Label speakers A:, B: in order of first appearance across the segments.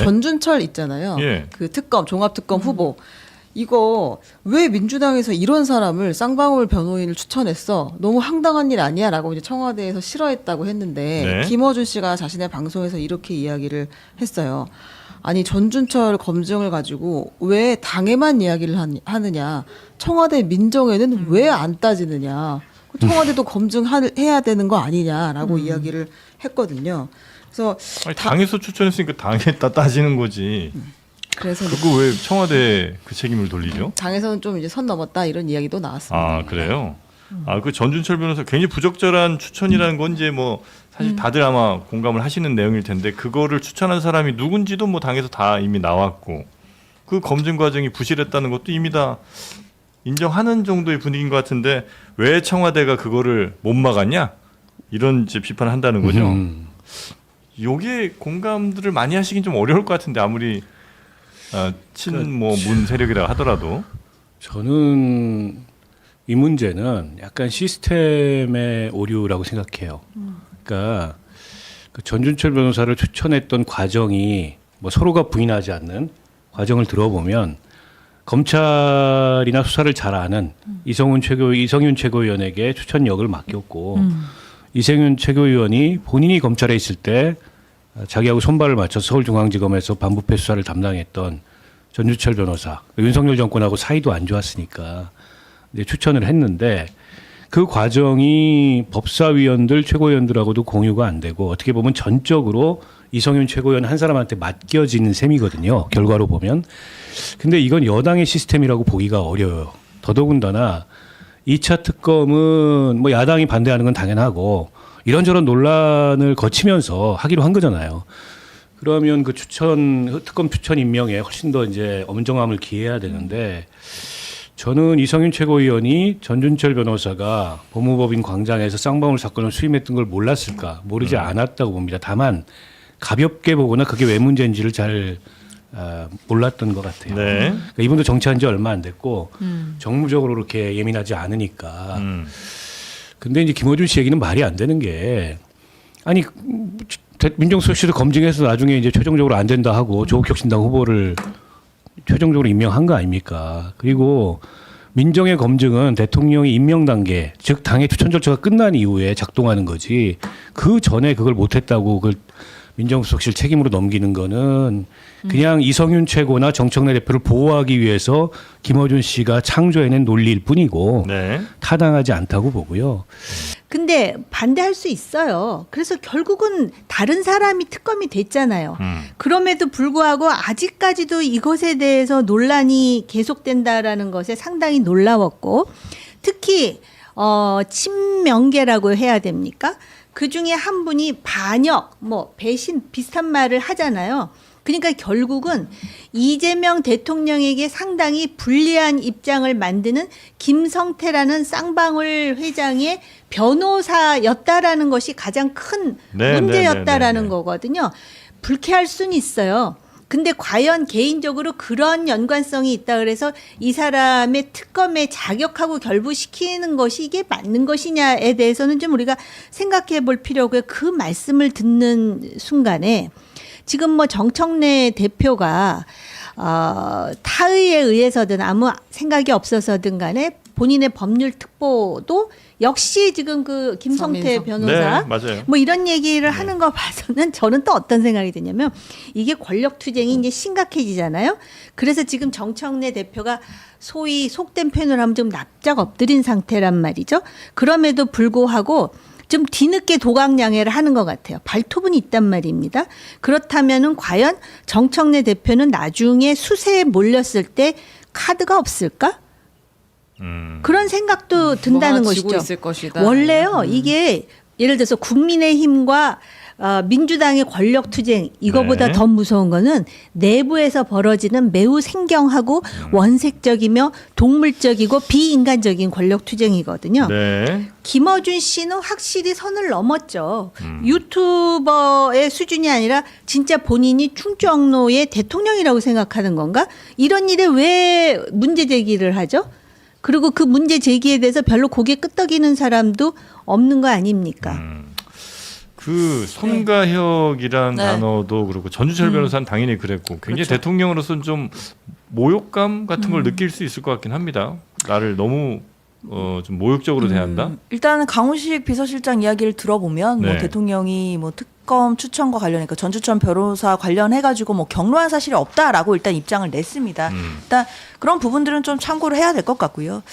A: 전준철 있잖아요.
B: 예.
A: 그 특검 종합특검 후보. 이거 왜 민주당에서 이런 사람을 쌍방울 변호인을 추천했어? 너무 황당한 일 아니야라고 이제 청와대에서 싫어했다고 했는데
B: 네.
A: 김어준 씨가 자신의 방송에서 이렇게 이야기를 했어요. 아니 전준철 검증을 가지고 왜 당에만 이야기를 하느냐? 청와대 민정에는 왜 안 따지느냐? 청와대도 검증해야 되는 거 아니냐라고 이야기를 했거든요. 그래서
B: 아니, 당에서 추천했으니까 당에다 따지는 거지.
A: 그래서
B: 그거 왜 청와대 그 책임을 돌리죠?
A: 당에서는 좀 이제 선 넘었다 이런 이야기도 나왔습니다.
B: 아 그래요? 그 전준철 변호사 굉장히 부적절한 추천이라는 건 이제 뭐 사실 다들 아마 공감을 하시는 내용일 텐데 그거를 추천한 사람이 누군지도 뭐 당에서 다 이미 나왔고 그 검증 과정이 부실했다는 것도 이미 다 인정하는 정도의 분위기인 것 같은데 왜 청와대가 그거를 못 막았냐 이런 이제 비판을 한다는 거죠. 요게 공감들을 많이 하시긴 좀 어려울 것 같은데 아무리 문 세력이라 하더라도
C: 저는 이 문제는 약간 시스템의 오류라고 생각해요. 그러니까 그 전준철 변호사를 추천했던 과정이 뭐 서로가 부인하지 않는 과정을 들어보면 검찰이나 수사를 잘 아는 이성윤 최고위원에게 추천력을 맡겼고 이성윤 최고위원이 본인이 검찰에 있을 때 자기하고 손발을 맞춰서 서울중앙지검에서 반부패 수사를 담당했던 전준철 변호사, 윤석열 정권하고 사이도 안 좋았으니까 이제 추천을 했는데 그 과정이 법사위원들, 최고위원들하고도 공유가 안 되고 어떻게 보면 전적으로 이성윤 최고위원 한 사람한테 맡겨지는 셈이거든요. 결과로 보면. 근데 이건 여당의 시스템이라고 보기가 어려워요. 더더군다나 2차 특검은 뭐 야당이 반대하는 건 당연하고 이런저런 논란을 거치면서 하기로 한 거잖아요. 그러면 그 특검 추천 임명에 훨씬 더 이제 엄정함을 기해야 되는데 저는 이성윤 최고위원이 전준철 변호사가 법무법인 광장에서 쌍방울 사건을 수임했던 걸 몰랐을까? 모르지 않았다고 봅니다. 다만 가볍게 보거나 그게 왜 문제인지를 잘 몰랐던 것 같아요.
B: 네.
C: 그러니까 이분도 정치한 지 얼마 안 됐고 정무적으로 그렇게 예민하지 않으니까. 근데 이제 김어준 씨 얘기는 말이 안 되는 게 아니 민정수석실을 검증해서 나중에 이제 최종적으로 안 된다 하고 조국혁신당 후보를 최종적으로 임명한 거 아닙니까? 그리고 민정의 검증은 대통령이 임명 단계, 즉 당의 추천 절차가 끝난 이후에 작동하는 거지. 그 전에 그걸 못했다고 그걸 민정수석실 책임으로 넘기는 거는 그냥 이성윤 최고나 정청래 대표를 보호하기 위해서 김어준 씨가 창조해낸 논리일 뿐이고
B: 네.
C: 타당하지 않다고 보고요.
D: 근데 반대할 수 있어요. 그래서 결국은 다른 사람이 특검이 됐잖아요. 그럼에도 불구하고 아직까지도 이것에 대해서 논란이 계속된다라는 것에 상당히 놀라웠고 특히 친명계라고 해야 됩니까? 그 중에 한 분이 반역, 배신 비슷한 말을 하잖아요. 그러니까 결국은 이재명 대통령에게 상당히 불리한 입장을 만드는 김성태라는 쌍방울 회장의 변호사였다라는 것이 가장 큰 문제였다라는 거거든요. 불쾌할 수는 있어요. 근데 과연 개인적으로 그런 연관성이 있다 그래서 이 사람의 특검에 자격하고 결부시키는 것이 이게 맞는 것이냐에 대해서는 좀 우리가 생각해 볼 필요고요. 그 말씀을 듣는 순간에 지금 정청래 대표가 타의에 의해서든 아무 생각이 없어서든 간에 본인의 법률 특보도 역시 지금 그 김성태 변호사
B: 네, 맞아요.
D: 이런 얘기를 하는 거 봐서는 저는 또 어떤 생각이 드냐면 이게 권력 투쟁이 이제 심각해지잖아요. 그래서 지금 정청래 대표가 소위 속된 표현을 하면 좀 납작 엎드린 상태란 말이죠. 그럼에도 불구하고 좀 뒤늦게 도각양해를 하는 것 같아요. 발톱은 있단 말입니다. 그렇다면은 과연 정청래 대표는 나중에 수세에 몰렸을 때 카드가 없을까? 그런 생각도 든다는 것이죠.
A: 있을 것이다.
D: 원래요, 이게 예를 들어서 국민의힘과 민주당의 권력 투쟁 이거보다
B: 네.
D: 더 무서운 거는 내부에서 벌어지는 매우 생경하고 원색적이며 동물적이고 비인간적인 권력 투쟁이거든요.
B: 네.
D: 김어준 씨는 확실히 선을 넘었죠. 유튜버의 수준이 아니라 진짜 본인이 충정로의 대통령이라고 생각하는 건가? 이런 일에 왜 문제 제기를 하죠? 그리고 그 문제 제기에 대해서 별로 고개 끄덕이는 사람도 없는 거 아닙니까?
B: 그 손가혁이란
E: 네.
B: 단어도 그렇고 전주철 변호사는 당연히 그랬고 굉장히
E: 그렇죠.
B: 대통령으로서는 좀 모욕감 같은 걸 느낄 수 있을 것 같긴 합니다. 나를 너무 좀 모욕적으로 대한다.
E: 일단은 강훈식 비서실장 이야기를 들어보면 뭐
B: 네.
E: 대통령이 뭐 특검 추천과 관련해 그 전주천 변호사 관련해가지고 뭐 경로한 사실이 없다라고 일단 입장을 냈습니다. 일단 그런 부분들은 좀 참고를 해야 될 것 같고요.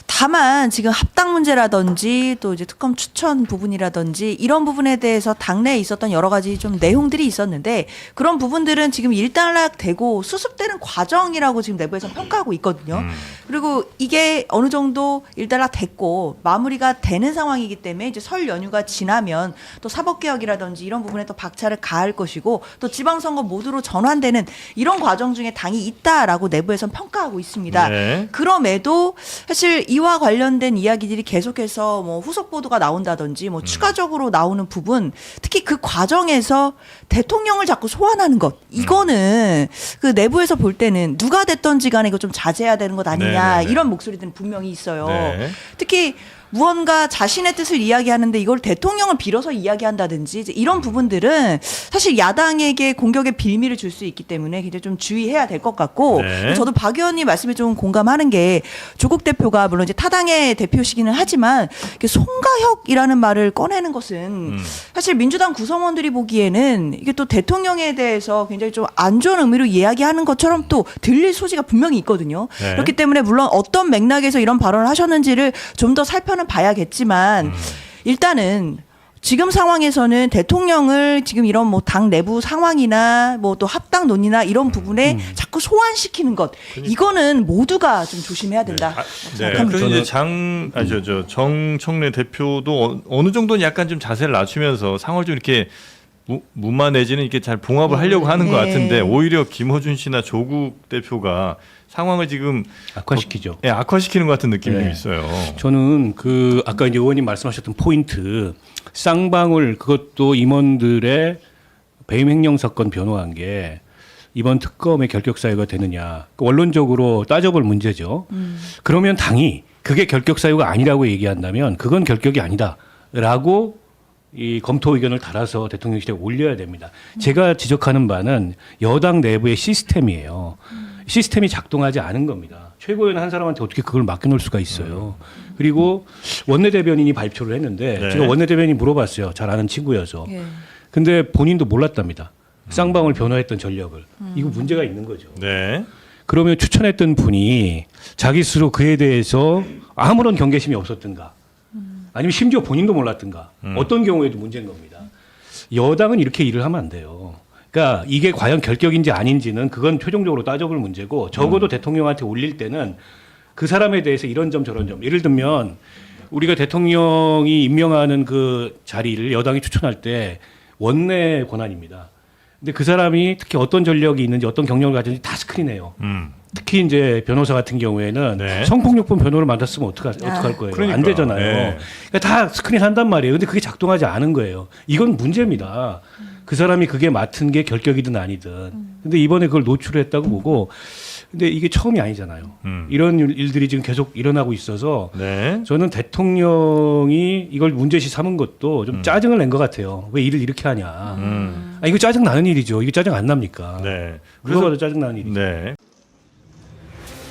E: 다만 지금 합당 문제라든지 또 이제 특검 추천 부분이라든지 이런 부분에 대해서 당내에 있었던 여러 가지 좀 내용들이 있었는데 그런 부분들은 지금 일단락되고 수습되는 과정이라고 지금 내부에서 평가하고 있거든요. 그리고 이게 어느 정도 일단락됐고 마무리가 되는 상황이기 때문에 이제 설 연휴가 지나면 또 사법개혁이라든지 이런 부분에 또 박차를 가할 것이고 또 지방선거 모두로 전환되는 이런 과정 중에 당이 있다라고 내부에선 평가하고 있습니다.
B: 네.
E: 그럼에도 사실 이와 관련된 이야기들이 계속해서 뭐 후속 보도가 나온다든지 뭐 추가적으로 나오는 부분 특히 그 과정에서 대통령을 자꾸 소환하는 것 이거는 그 내부에서 볼 때는 누가 됐던지 간에 이거 좀 자제해야 되는 것 아니냐
B: 네네네.
E: 이런 목소리들은 분명히 있어요.
B: 네.
E: 특히 무언가 자신의 뜻을 이야기하는데 이걸 대통령을 빌어서 이야기한다든지 이제 이런 부분들은 사실 야당에게 공격의 빌미를 줄 수 있기 때문에 굉장히 좀 주의해야 될 것 같고
B: 네.
E: 저도 박 의원님 말씀에 좀 공감하는 게 조국 대표가 물론 이제 타당의 대표시기는 하지만 이렇게 송가혁이라는 말을 꺼내는 것은 사실 민주당 구성원들이 보기에는 이게 또 대통령에 대해서 굉장히 좀 안 좋은 의미로 이야기하는 것처럼 또 들릴 소지가 분명히 있거든요.
B: 네.
E: 그렇기 때문에 물론 어떤 맥락에서 이런 발언을 하셨는지를 좀 더 살펴는 봐야겠지만 일단은 지금 상황에서는 대통령을 지금 이런 뭐 당 내부 상황이나 뭐 또 합당 논의나 이런 부분에 자꾸 소환시키는 것 이거는 모두가 좀 조심해야 된다.
B: 네.
E: 생각합니다.
B: 그래서 이제 정청래 대표도 어느 정도는 약간 좀 자세를 낮추면서 상황을 좀 이렇게 무마 내지는 이렇게 잘 봉합을 하려고 하는 것
E: 네.
B: 같은데 오히려 김어준 씨나 조국 대표가 상황을 지금
C: 악화시키죠.
B: 예, 악화시키는 것 같은 느낌이
C: 네.
B: 좀 있어요.
C: 저는 그 아까 이제 의원님 말씀하셨던 포인트 쌍방울 그것도 임원들의 배임 횡령 사건 변호한 게 이번 특검의 결격 사유가 되느냐 원론적으로 따져볼 문제죠. 그러면 당이 그게 결격 사유가 아니라고 얘기한다면 그건 결격이 아니다라고 이 검토 의견을 달아서 대통령실에 올려야 됩니다. 제가 지적하는 바는 여당 내부의 시스템이에요. 시스템이 작동하지 않은 겁니다. 최고위원 한 사람한테 어떻게 그걸 맡겨놓을 수가 있어요. 그리고 원내대변인이 발표를 했는데
B: 네.
C: 제가 원내대변인이 물어봤어요. 잘 아는 친구여서.
E: 예.
C: 근데 본인도 몰랐답니다. 쌍방울 변호했던 전력을. 이거 문제가 있는 거죠.
B: 네.
C: 그러면 추천했던 분이 자기 스스로 그에 대해서 아무런 경계심이 없었던가 아니면 심지어 본인도 몰랐던가 어떤 경우에도 문제인 겁니다. 여당은 이렇게 일을 하면 안 돼요. 그러니까 이게 과연 결격인지 아닌지는 그건 최종적으로 따져볼 문제고 적어도 대통령한테 올릴 때는 그 사람에 대해서 이런 점 저런 점 예를 들면 우리가 대통령이 임명하는 그 자리를 여당이 추천할 때 원내 권한입니다. 근데 그 사람이 특히 어떤 전력이 있는지 어떤 경력을 가졌는지 다 스크린해요. 특히 이제 변호사 같은 경우에는
B: 네.
C: 성폭력범 변호를 만났으면 어떡할 거예요?
B: 그러니까.
C: 안 되잖아요.
B: 네.
C: 그러니까 다 스크린한단 말이에요. 근데 그게 작동하지 않은 거예요. 이건 문제입니다. 그 사람이 그게 맡은 게 결격이든 아니든. 근데 이번에 그걸 노출했다고 보고 근데 이게 처음이 아니잖아요. 이런 일들이 지금 계속 일어나고 있어서
B: 네.
C: 저는 대통령이 이걸 문제시 삼은 것도 좀 짜증을 낸 것 같아요. 왜 일을 이렇게 하냐. 아, 이거 짜증 나는 일이죠. 이거 짜증 안 납니까?
B: 네.
C: 누가 봐도 짜증 나는 일이죠.
B: 네.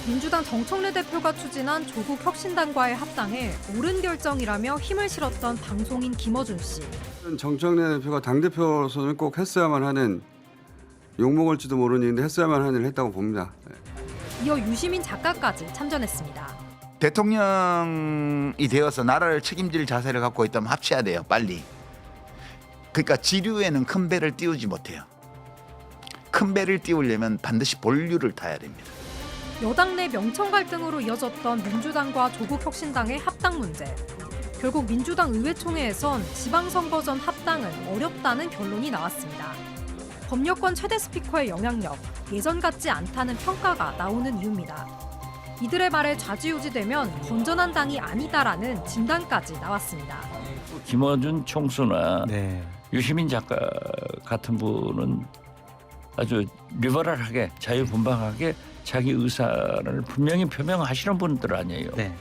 F: 민주당 정청래 대표가 추진한 조국 혁신당과의 합당에 옳은 결정이라며 힘을 실었던 방송인 김어준 씨.
G: 정청래 대표가 당대표로서는 꼭 했어야만 하는 욕먹을지도 모르는 일인데 했어야만 하는 일을 했다고 봅니다.
F: 이어 유시민 작가까지 참전했습니다.
H: 대통령이 되어서 나라를 책임질 자세를 갖고 있다면 합쳐야 돼요. 빨리. 그러니까 지류에는 큰 배를 띄우지 못해요. 큰 배를 띄우려면 반드시 본류를 타야 됩니다.
F: 여당 내 명청 갈등으로 이어졌던 민주당과 조국혁신당의 합당 문제. 결국 민주당 의회총회에선 지방선거 전 합당은 어렵다는 결론이 나왔습니다. 법여권 최대 스피커의 영향력, 예전 같지 않다는 평가가 나오는 이유입니다. 이들의 말에 좌지우지되면 건전한 당이 아니다라는 진단까지 나왔습니다.
I: 김어준 총수나
C: 네.
I: 유시민 작가 같은 분은 아주 리버럴하게 자유분방하게 자기 의사를 분명히 표명하시는 분들 아니에요.
C: 네.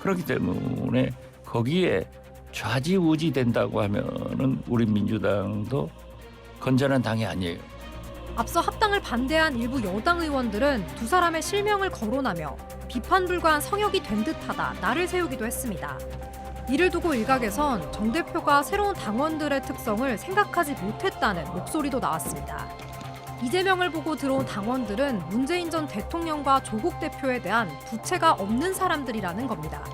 I: 그렇기 때문에 거기에 좌지우지 된다고 하면은 우리 민주당도 건전한 당이 아니에요.
F: 앞서 합당을 반대한 일부 여당 의원들은 두 사람의 실명을 거론하며 비판 불가한 성역이 된 듯하다 날을 세우기도 했습니다. 이를 두고 일각에선 정 대표가 새로운 당원들의 특성을 생각하지 못했다는 목소리도 나왔습니다. 이재명을 보고 들어온 당원들은 문재인 전 대통령과 조국 대표에 대한 부채가 없는 사람들이라는 겁니다.